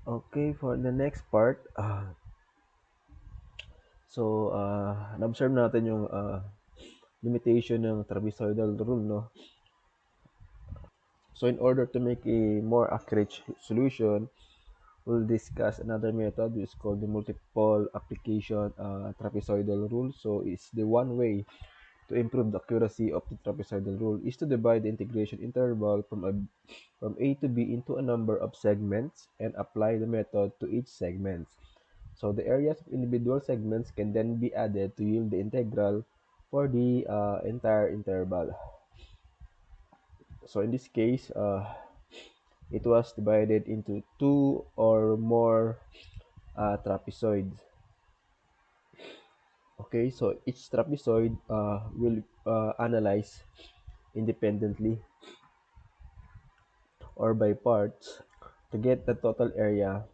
Okay, for the next part, na-observe natin yung limitation ng trapezoidal rule, no? So, in order to make a more accurate solution, we'll discuss another method which is called the multiple application trapezoidal rule. So, it's the one way to improve the accuracy of the trapezoidal rule is to divide the integration interval from a to b into a number of segments and apply the method to each segment. So the areas of individual segments can then be added to yield the integral for the entire interval. So in this case, it was divided into two or more trapezoids. Okay, so each trapezoid will analyze independently or by parts to get the total area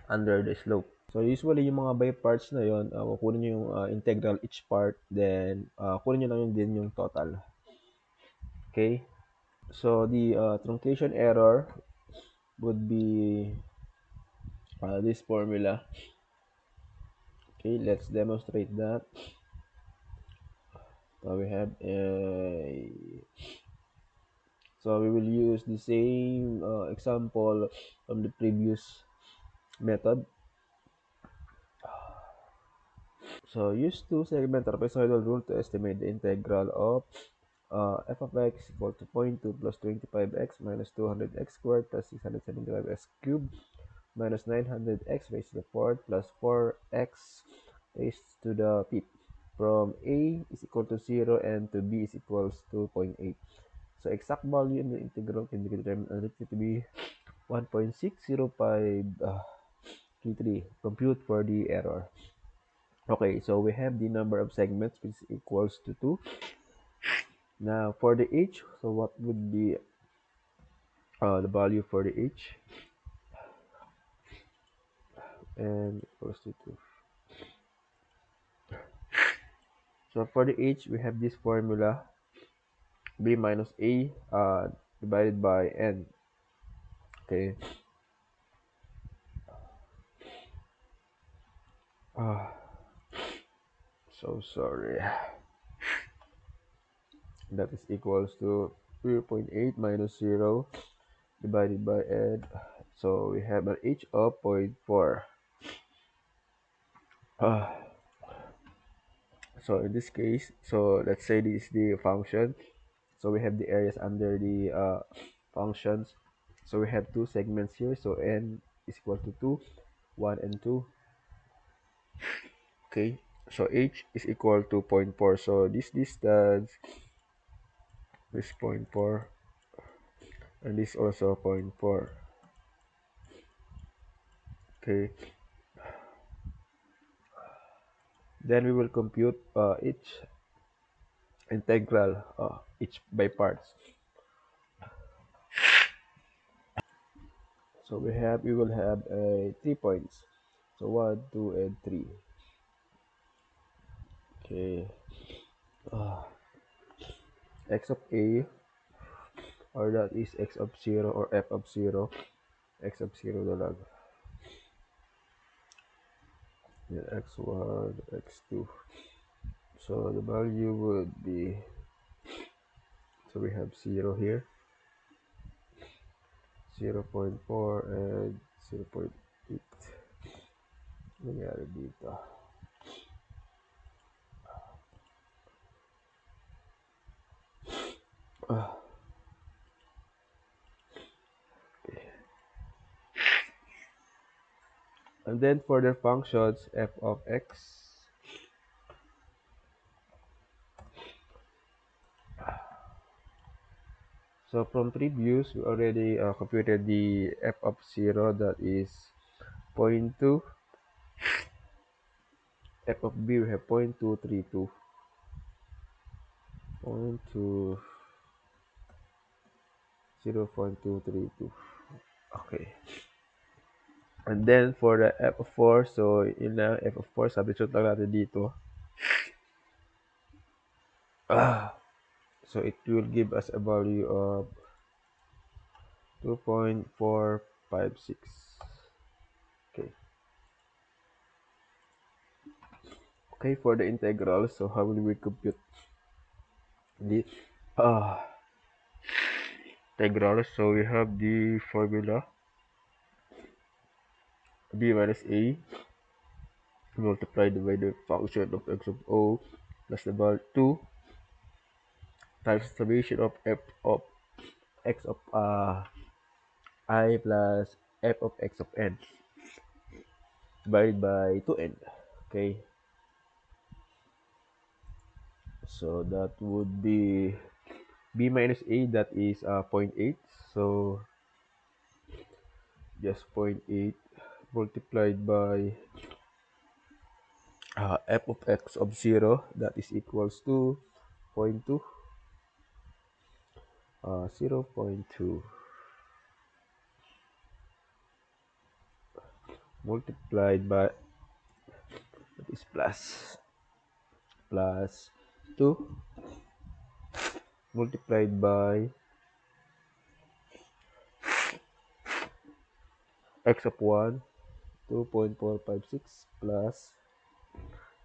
under the slope. So usually yung mga by parts na yon, kukunin nyo yung integral each part, then kunin nyo lang yun din yung total. Okay? So the truncation error would be this formula. Okay, let's demonstrate that. So we have so we will use the same example from the previous method. So use two segment trapezoidal rule to estimate the integral of f of x equal to 0.2 plus 25x minus 200x squared plus 675x cubed minus 900x raised to the fourth plus 4x raised to the fifth from a is equal to 0 and to b is equals to 0.8. So exact value in the integral can be determined as to be 1.60533. Compute for the error. Okay, so we have the number of segments which is equals to 2. Now for the h, so what would be the value for the h? And equals to 2. So for the h, we have this formula b minus a divided by n. Okay. So sorry. That is equals to 0.8 minus 0 divided by n. So we have an h of 0.4. So in this case, so let's say this is the function. So we have the areas under the functions. So we have two segments here. So n is equal to 2, 1 and 2. Okay. So h is equal to 0.4. So this distance is 0.4 and this also 0.4. Okay. Then we will compute each integral, each by parts. So we will have 3 points. So 1, 2, and 3. Okay. X of a, or that is x of 0 or f of 0. X of 0 na lang. Then x1, x2. So the value would be, so we have 0 here, 0.4 and 0.8. Nangyari dito. And then for their functions, f of x, so from previous, we already computed the f of 0, that is 0.2. F of b, we have 0.232. 0.232. Okay. And then for the f of 4, so yun lang, f of 4, substitute lang natin dito. So it will give us a value of 2.456. Okay. Okay, for the integral, so how will we compute the uh, integral? So we have the formula b minus a multiplied by the function of x of o plus the bar 2 times summation of f of x of I plus f of x of n divided by 2n. Okay, so that would be b minus a, that is zero point 0.8. So just zero point 0.8 multiplied by f of x of 0, that is equals to 0.2, 0.2 multiplied by, that is plus 2 multiplied by x of 1, 2.456 plus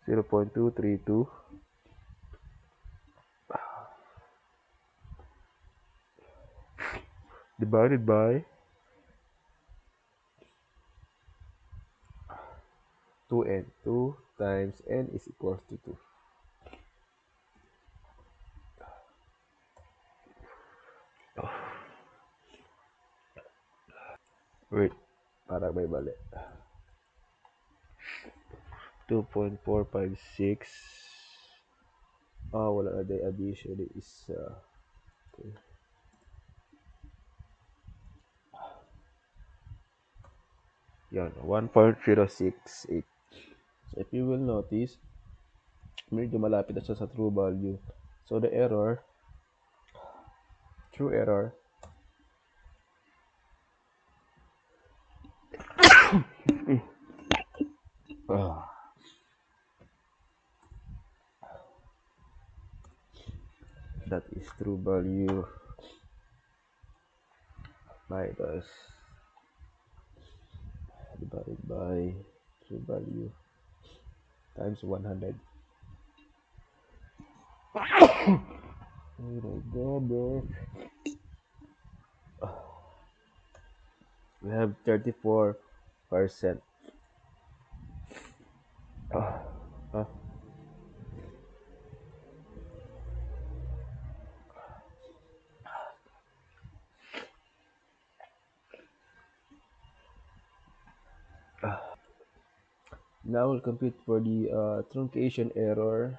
0.232 divided by 2n. 2 times n is equals to 2. Wait, para may mali. 2.456. Wala na day addition is okay. Yan, 1.068. So if you will notice, medyo malapit na siya sa true value. So the error, true error, that is true value minus divided by true value times 100. Oh my god, bro. We have 34%. Uh, Now we'll compute for the truncation error.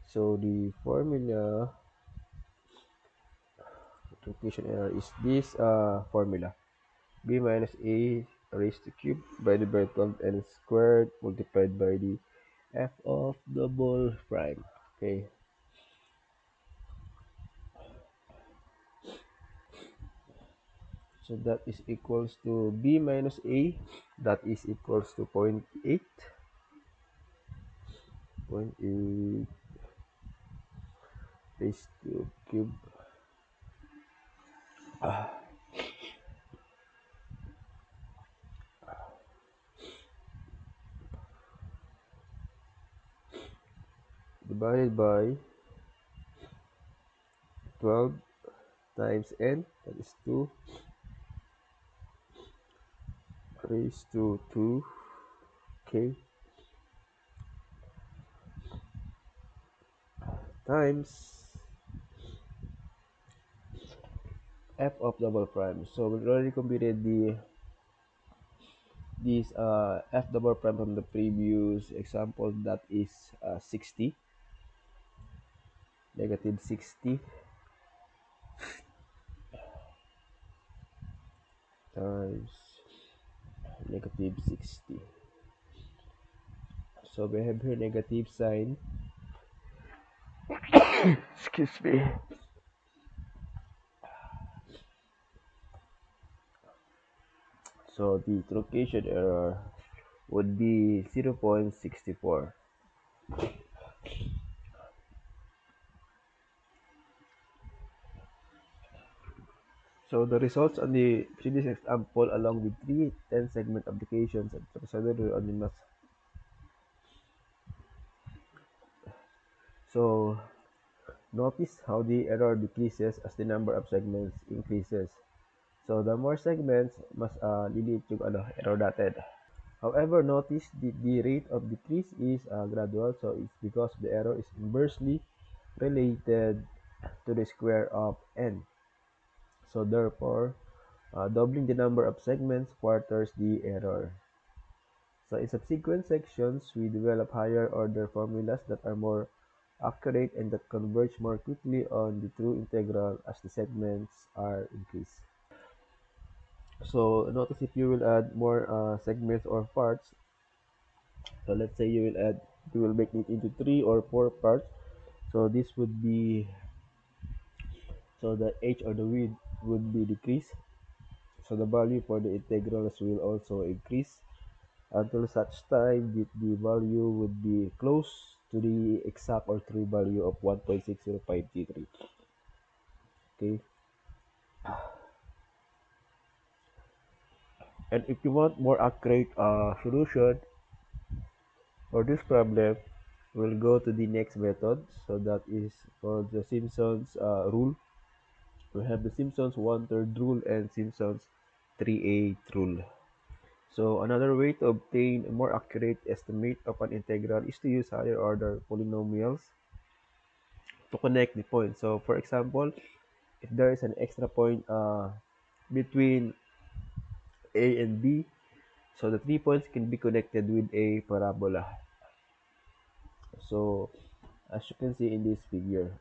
So the formula truncation error is this formula: b minus a raised to cube divided by 12n squared multiplied by the f of double prime. Okay. So that is equals to b minus a, that is equals to 0.8 raised to cube divided by 12 times n, that is 2 raised to 2, okay, times f of double prime. So we already computed this f double prime from the previous example, that is 60, negative 60 times negative 60. So we have here negative sign. Excuse me. So the truncation error would be 0.64. So the results on the previous example along with three 10-segment applications and trapezoidal rule on the math. So notice how the error decreases as the number of segments increases. So the more segments, mas lilit yung error dotted. However, notice the rate of decrease is gradual, so it's because the error is inversely related to the square of n. So therefore, doubling the number of segments quarters the error. So in subsequent sections, we develop higher order formulas that are more accurate and that converge more quickly on the true integral as the segments are increased. So notice if you will add more segments or parts. So let's say you will make it into 3 or 4 parts. So this would be, so the h or the width would be decreased. So the value for the integrals will also increase until such time that the value would be close to the exact or true value of 1.60533. Okay. And if you want more accurate solution for this problem, we'll go to the next method. So that is for the Simpson's rule. We have the Simpson's 1/3 rule and Simpson's 3/8 rule. So another way to obtain a more accurate estimate of an integral is to use higher order polynomials to connect the points. So for example, if there is an extra point between A and B, so the 3 points can be connected with a parabola. So as you can see in this figure,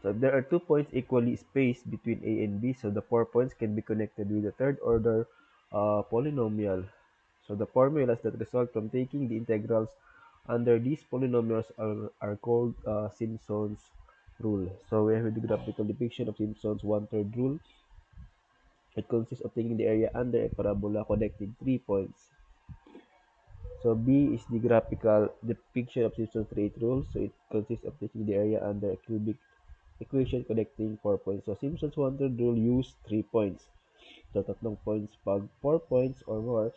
so if there are 2 points equally spaced between A and B, so the 4 points can be connected with a third order polynomial. So the formulas that result from taking the integrals under these polynomials are called Simpson's rule. So we have the graphical depiction of Simpson's 1/3 rule. It consists of taking the area under a parabola connecting 3 points. So B is the graphical depiction of Simpson's 3/8 rule. So it consists of taking the area under a cubic equation connecting 4 points. So Simpson's 1/3 rule use 3 points. So tatlong points pag 4 points or more,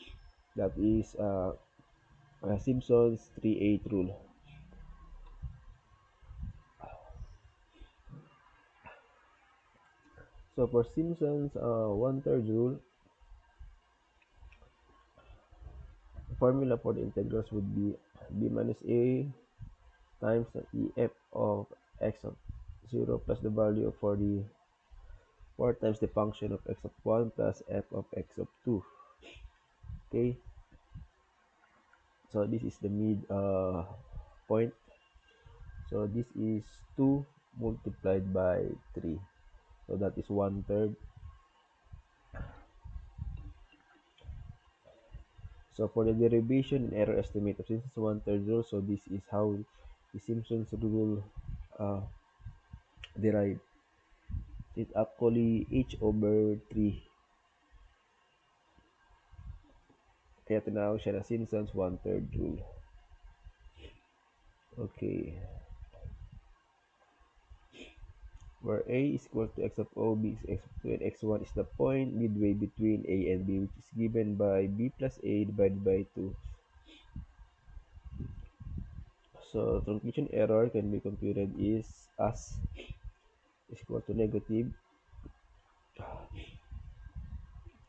that is Simpson's 3/8 rule. So for Simpson's 1/3 rule, the formula for the integrals would be b minus a times the f of x of 0 plus the value for the 4 times the function of x of 1 plus f of x of 2. Okay, so this is the mid point. So this is 2 multiplied by 3. So that is 1/3. So for the derivation and error estimate of Simpson's 1/3 rule, so this is how the Simpson's rule derived. It's actually h over 3. Kaya tinawag siya na Simpson's 1/3 rule. Okay. Where a is equal to x of o, b is x of 2, and x1 is the point midway between a and b, which is given by b plus a divided by 2. So truncation error can be computed as is equal to negative.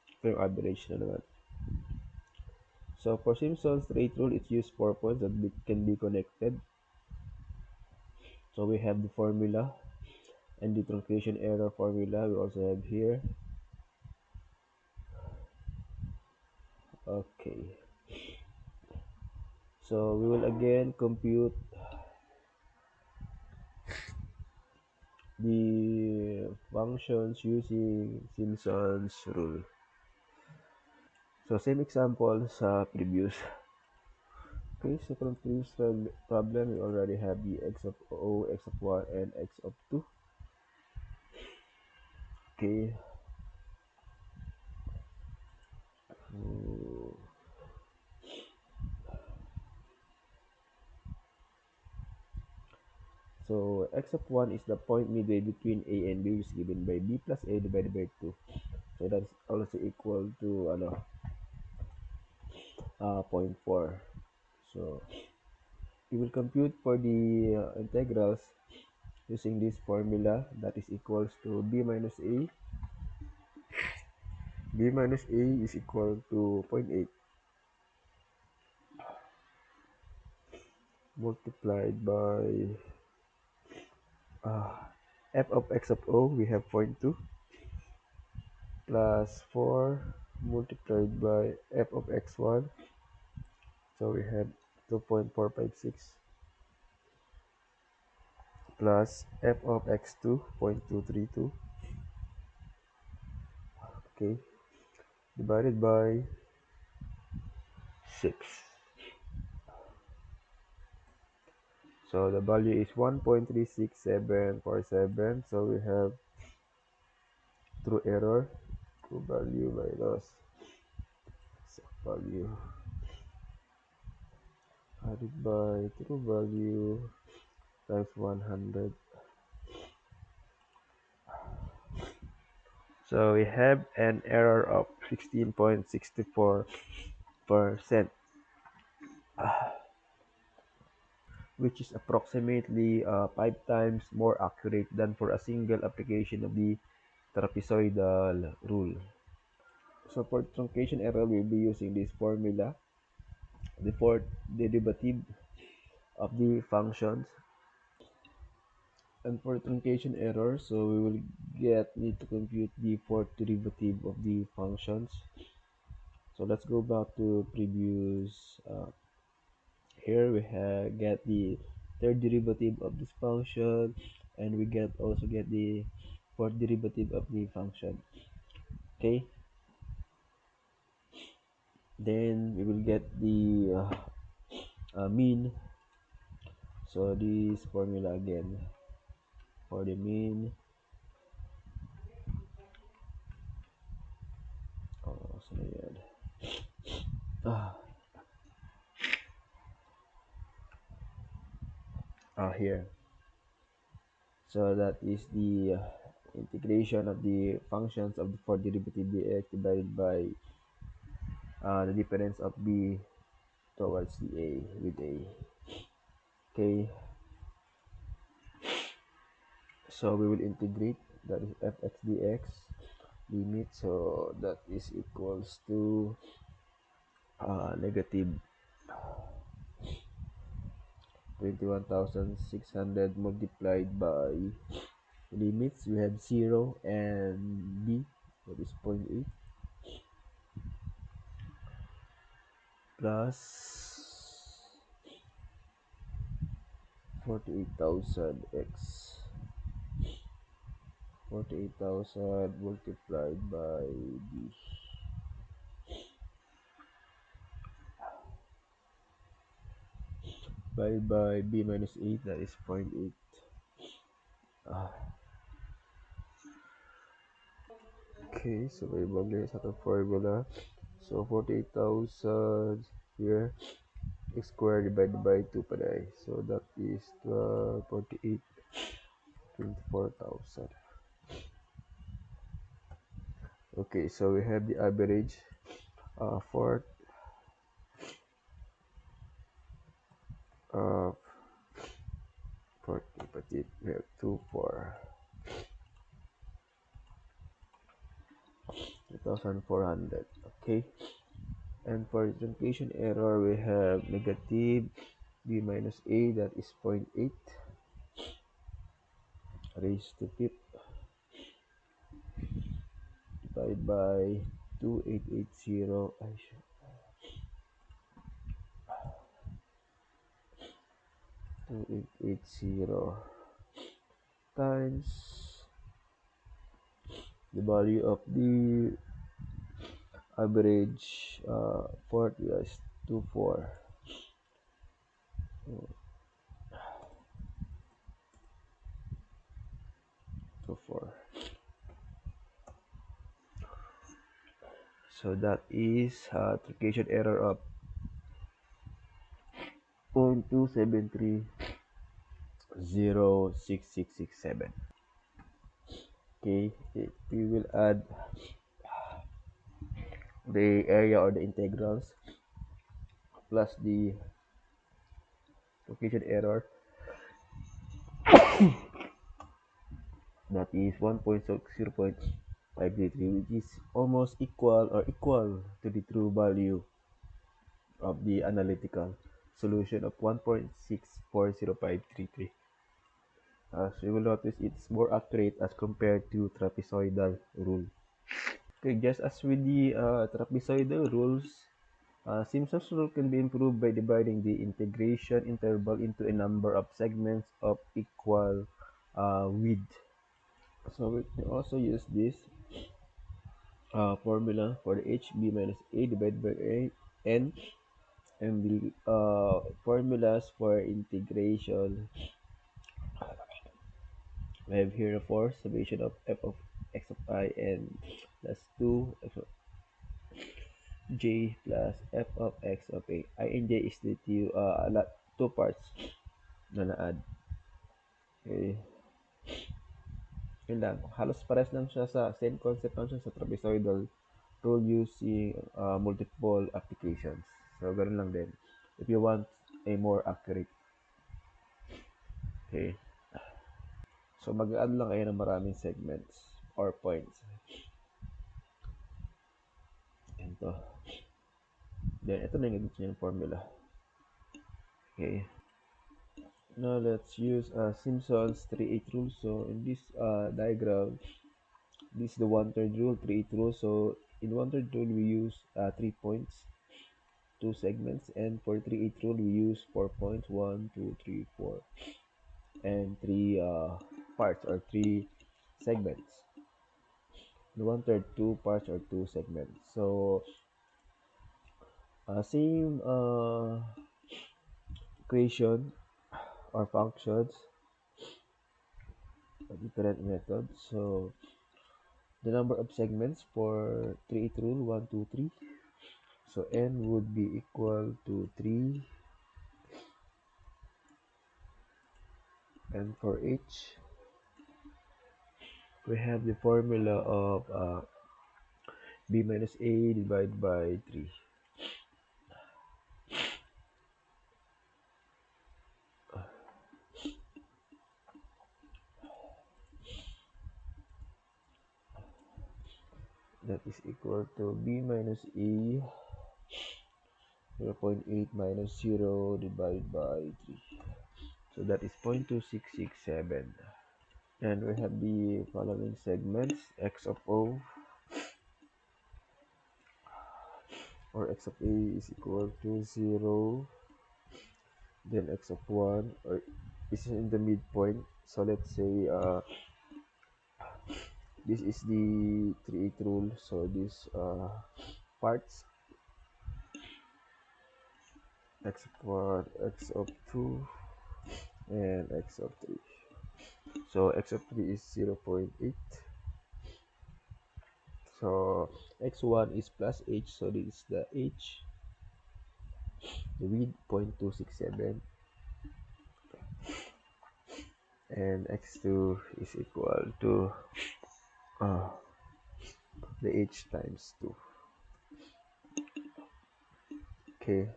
Ito yung average na naman. So for Simpson's rate rule, it used 4 points that can be connected. So we have the formula and the truncation error formula we also have here. Okay. So we will again compute the functions using Simpson's rule. So same example sa previous. Okay, so from previous problem, we already have the x of o, x of 1, and x of 2. Okay. So x x of 1 is the point midway between a and b, which is given by b plus a divided by 2. So that's also equal to ano, 0.4. So we will compute for the integrals using this formula, that is equals to b minus a. B minus a is equal to zero point 0.8 multiplied by f of x of o, we have 0.2, plus 4 multiplied by f of x1, so we have 2.456, plus f of x2 0.232, okay, divided by 6. So the value is 1.36747. So we have true error, true value minus exact value added by true value times 100. So we have an error of 16.64%, which is approximately 5 times more accurate than for a single application of the trapezoidal rule. So for truncation error, we'll be using this formula, the fourth derivative of the functions. And for truncation error, so we will need to compute the fourth derivative of the functions. So let's go back to previous. Here we get the third derivative of this function, and we also get the fourth derivative of the function. Okay, then we will get the mean. So this formula again for the mean. Oh, so yan. Here. So that is the integration of the functions of the fourth derivative dx divided by the difference of b towards the a with a. Okay, so we will integrate, that is fx dx limit, so that is equals to negative 21,600 multiplied by limits, we have 0 and b, that is 0.8, plus 48,000 x, 48,000 multiplied by b, by b minus 8, that is 0.8. Okay, so we will get the formula. So 48,000 here, x squared divided by 2 paday. So that is 48, 24,000. Okay, so we have the average for 40, but we have 2 for 2,400. Okay, and for truncation error, we have negative b minus a, that is 0.8 raised to fifth divided by 2880. 2880 times the value of the average port is 24. So that is truncation error of 0.273 0.6667. Okay, if we will add the area or the integrals plus the location error, that is 1.0.533, which is almost equal to the true value of the analytical solution of 1.640533. As you will notice, it's more accurate as compared to trapezoidal rule. Okay, just as with the trapezoidal rules, Simpson's rule can be improved by dividing the integration interval into a number of segments of equal width. So we can also use this formula for the hb minus a divided by n, and the formulas for integration. We have here for summation of f of x of I n plus 2 f of j plus f of x of a. I and j is the two parts na na-add. Okay. Yun lang. Halos pares lang siya sa same concept lang siya sa trapezoidal rule using multiple applications. So, ganun lang din. If you want a more accurate. Okay. So, mag-add lang kayo ng maraming segments or points. Ito. Then, ito na yung edit niya yung formula. Okay. Now, let's use Simpson's 3/8 rule. So, in this diagram, this is the 1/3 rule, 3/8 rule. So, in 1/3 rule, we use 3 points, 2 segments, and for 3/8 rule, we use 4 points, 1, 2, 3, 4, and 3 parts or 3 segments. In 1/3, 2 parts or 2 segments. So, same equation or functions, different methods. So, the number of segments for 3/8 rule, 1, 2, 3. So, n would be equal to 3. And for h, we have the formula of b minus a divided by 3. That is equal to b minus a 0.8 minus 0 divided by 3. So that is 0.2667. And we have the following segments: x of o or x of a is equal to 0, then x of 1 or is in the midpoint. So let's say this is the 3/8 rule. So these parts, x of 1, x of 2, and x of 3. So x of 3 is 0.8. So x1 is plus h, so this is the h, the width 0.267, and x2 is equal to the h times 2. Okay,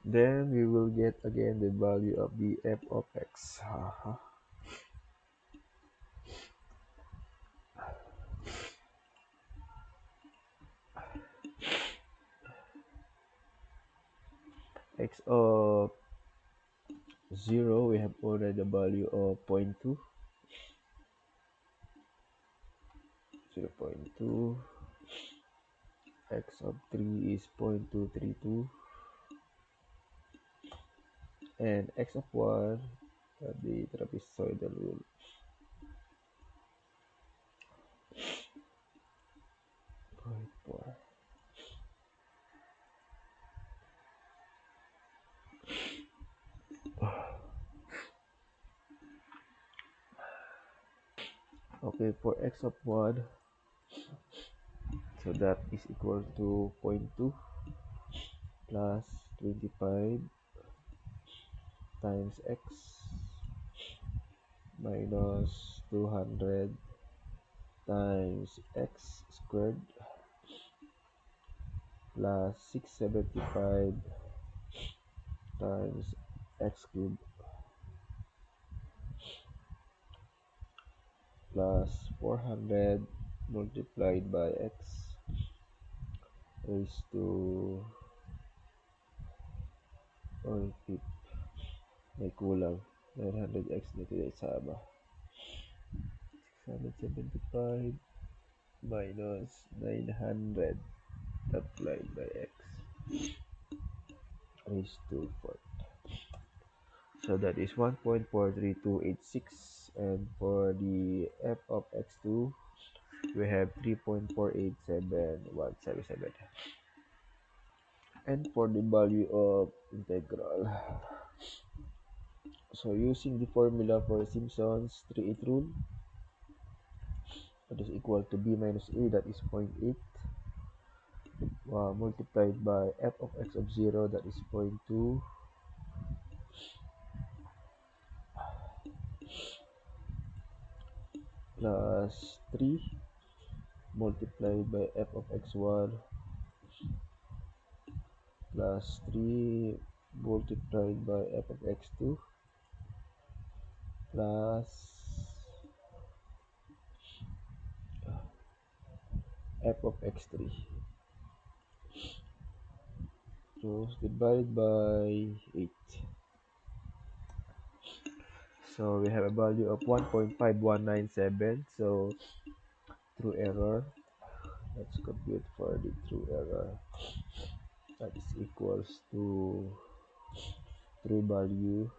then we will get again the value of the f of x. X of 0, we have already the value of 0.2, 0.2. X of 3 is 0.232, and x of 1, the trapezoidal rule, 0.4. Okay, for x of 1, so that is equal to 0.2 plus 25 times x minus 200 times x squared plus 675 times x cubed plus 400 multiplied by x raised to, oh, may kulang, 900x dito yung sama. 675 minus 900 multiplied by x raised to 4. So that is 1.43286, and for the f of x2 we have 3.487177. And for the value of integral, so using the formula for Simpson's 3/8 rule, that is equal to b minus a, that is 0.8, multiplied by f of x of 0, that is 0.2, plus 3 multiplied by f of x1 plus 3 multiplied by f of x2 plus f of x3. So divided by 8. So we have a value of 1.5197. So true error. Let's compute for the true error. That is equals to true value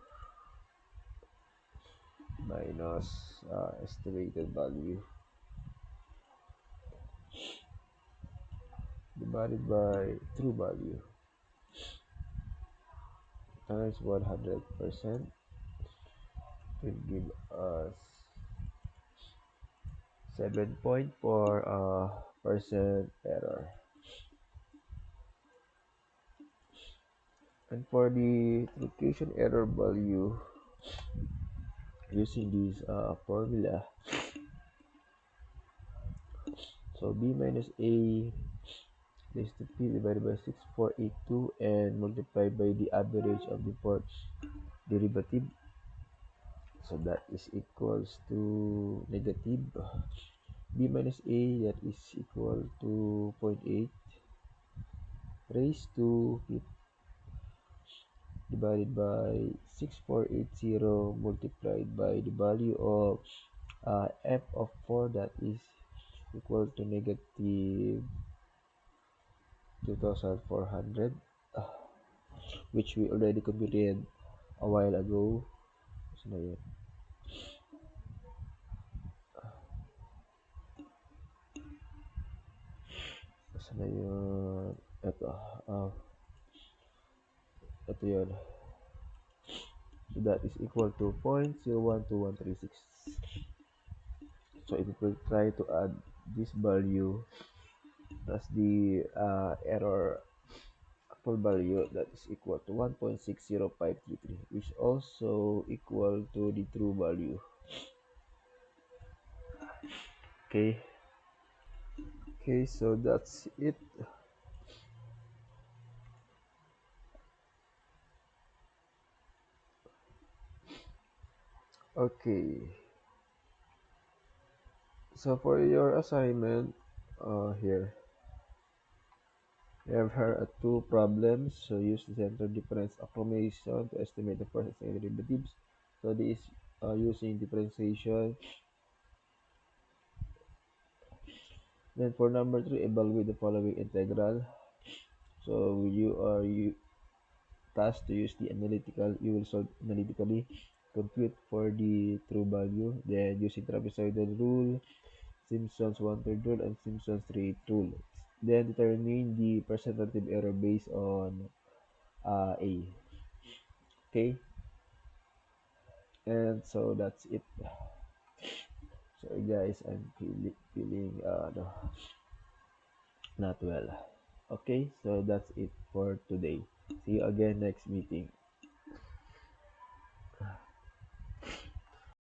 minus estimated value divided by true value times 100% will give us 7.4 percent error. And for the location error value using this formula, so b minus a raised to p divided by 6482 and multiplied by the average of the fourth derivative, so that is equals to negative b minus a, that is equal to 0.8 raised to p divided by 6480 multiplied by the value of f of 4, that is equal to negative 2400, which we already computed a while ago. So na yun. So na yun. Ito yun. So that is equal to 0.012136. So if we try to add this value plus the error full value, that is equal to 1.60533, which also equal to the true value. Okay, so that's it. Okay, so for your assignment, here we have here two problems. So use the center difference approximation to estimate the first and second derivatives. So this is using differentiation. Then for number 3, evaluate the following integral. So you tasked to use the analytical. You will solve analytically, compute for the true value. Then using trapezoidal rule, Simpson's 1/3 rule, and Simpson's 3/8 rule. Then determine the percent relative error based on A. Okay, and so that's it. Sorry guys, I'm feeling no, not well. Okay, so that's it for today. See you again next meeting.